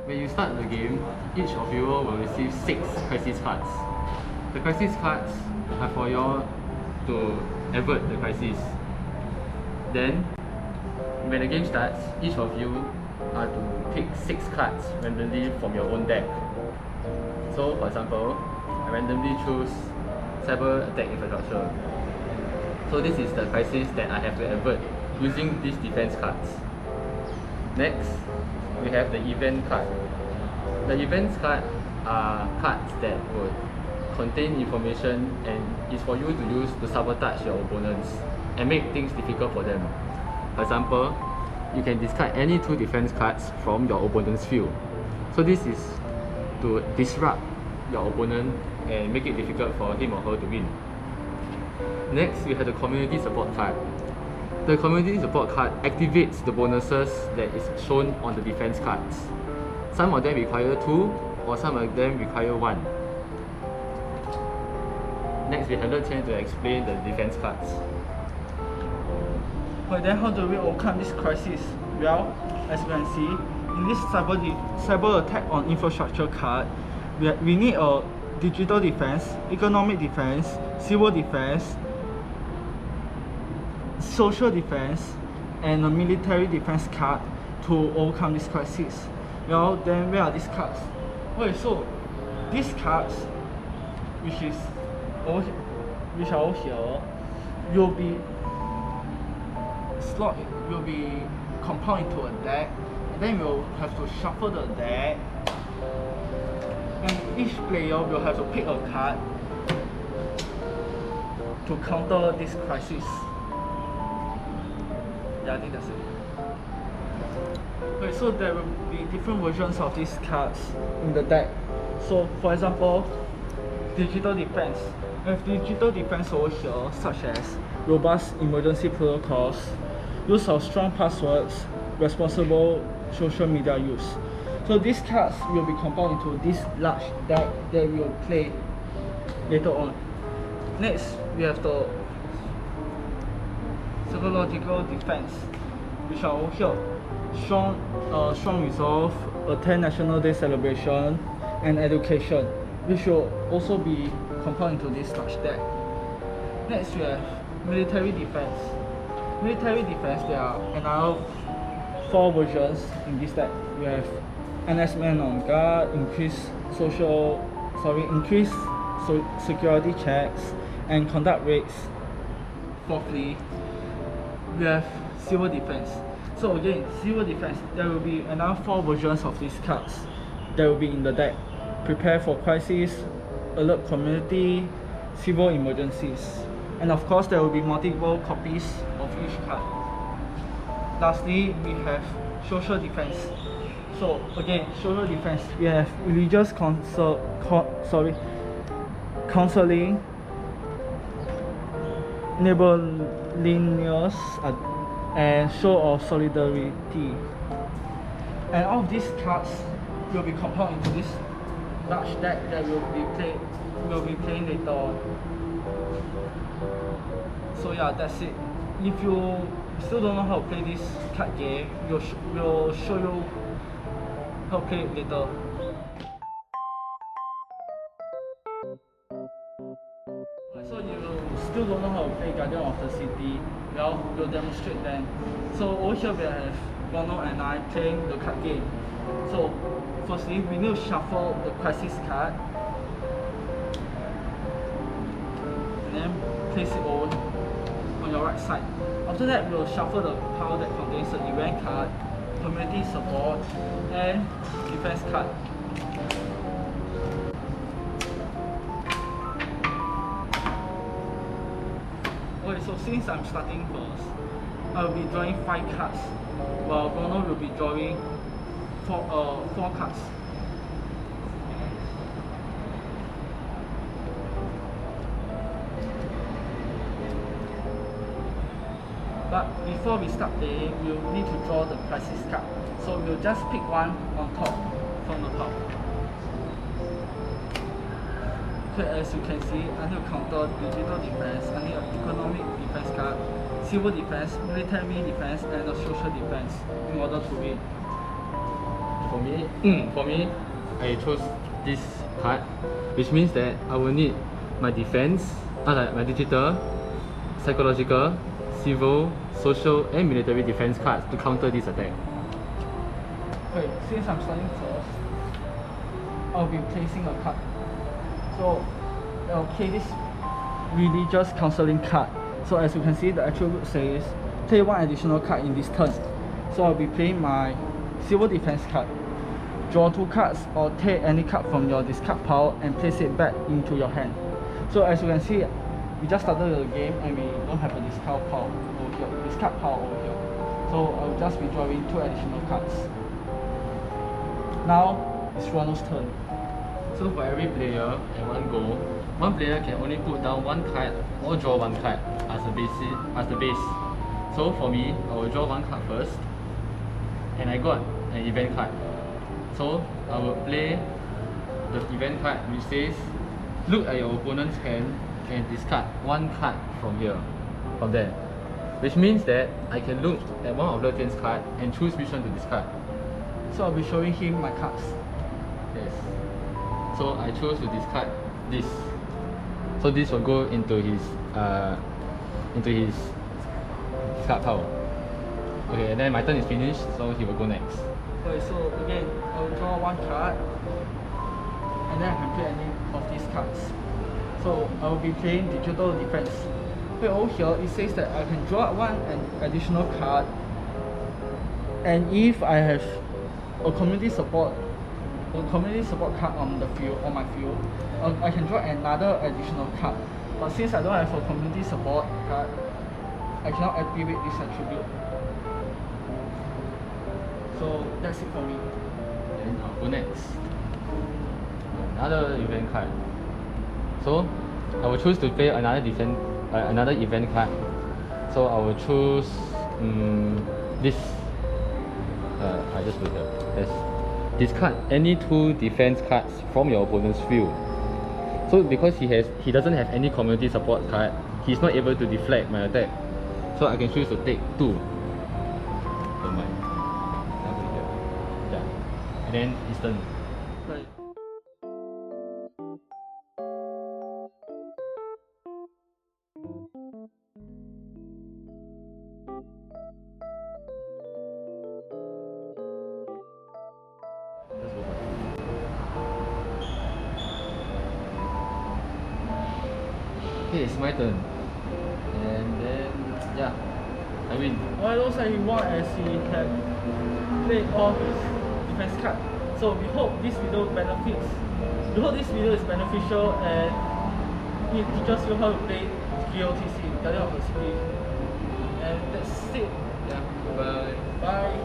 when you start the game, each of you will receive 6 crisis cards. The crisis cards are for you all to avert the crisis. Then, when the game starts, each of you are to pick 6 cards randomly from your own deck. So, for example, I randomly choose Cyber Attack Infrastructure. So this is the crisis that I have to avert using these defense cards. Next, we have the event card. The events card are cards that would contain information and is for you to use to sabotage your opponents and make things difficult for them. For example, you can discard any 2 defense cards from your opponent's field. So this is to disrupt your opponent and make it difficult for him or her to win. Next, we have the community support card. The community support card activates the bonuses that is shown on the defense cards. Some of them require 2 or some of them require 1. Next, we have the chance to explain the defense cards. But then how do we overcome this crisis? Well, as you can see, in this cyber attack on infrastructure card, we need a digital defense, economic defense, civil defense, social defense, and a military defense card to overcome this crisis. Well, then where are these cards? Okay, so these cards, which are over here, will be compiled into a deck, and then we'll have to shuffle the deck, and each player will have to pick a card to counter this crisis. Yeah, I think that's it. Okay, so there will be different versions of these cards in the deck. So, for example, digital defense. We have digital defense over here, such as robust emergency protocols, use of strong passwords, responsible social media use. So these cards will be compiled into this large deck that we will play later on. Next, we have the psychological defense, which are over here. Strong resolve, attend National Day celebration, and education, which will also be compiled into this large deck. Next, we have military defense. Military defense, there are another 4 versions in this deck. We have NS men on guard, increase security checks, and conduct raids. Fourthly, we have civil defense. So again, civil defense, there will be another 4 versions of these cards that will be in the deck. Prepare for crisis, alert community, civil emergencies, and of course there will be multiple copies of each card. Lastly, we have social defense. So again, social defense, we have religious counseling, neighborliness, and show of solidarity. And all of these cards will be compiled into this large deck that will be playing later on. So yeah, that's it. If you still don't know how to play this card game, we'll show you how to play it later. So you still don't know how to play Guardian of the City, well, we'll demonstrate then. So over here we have Ronald and I playing the card game. So firstly, we need to shuffle the crisis card and then place it over on your right side. After that, we'll shuffle the pile that contains the event card, community support, and defense card. Okay, so since I'm starting first, I'll be drawing 5 cards, while Ronald will be drawing 4 cards. But before we start playing, we'll need to draw the crisis card. So we'll just pick one on top, from the top. Okay, as you can see, I need to counter digital defense, I need an economic defense card, civil defense, military defense, and a social defense in order to win. For me, I chose this card, which means that I will need my defense, like my digital, psychological, civil, social, and military defense cards to counter this attack. Okay, since I'm starting first, I'll be placing a card. So I'll play this religious counseling card. So as you can see, the attribute says play one additional card in this turn. So I'll be playing my civil defense card. Draw 2 cards or take any card from your discard pile and place it back into your hand. So as you can see, we just started the game and we don't have a discard pile over here. So I'll just be drawing 2 additional cards. Now it's Ronald's turn. So for every player at one go, one player can only put down 1 card or draw 1 card as the base. So for me, I will draw 1 card first, and I got an event card. So I will play the event card which says, look at your opponent's hand and discard 1 card from there. Which means that I can look at one of the team's card and choose which one to discard. So I'll be showing him my cards. Yes. So I chose to discard this. So this will go into his discard pile. Okay, and then my turn is finished, so he will go next. Okay, so again, I will draw 1 card and then I can play any of these cards. So I will be playing digital defense. Okay, over here it says that I can draw 1 additional card, and if I have a community support card on my field, I can draw another additional card. But since I don't have a community support card, I cannot activate this attribute. So that's it for me. Then I'll go next. Another event card. So I will choose to play another event card. So I will choose this. I just put here. Yes. Discard any 2 defense cards from your opponent's field. So because he doesn't have any community support card, he's not able to deflect my attack. So I can choose to take 2. Don't mind. I'll put it here. Yeah. And then it's turn. Right. Let's go for it. Okay, it's my turn. And then, yeah, I win. Well, it looks like he won as he had played all his defense card. So we hope this video is beneficial and it teaches you how to play GOTC, Guardian of the City. And that's it. Yeah, bye. Bye.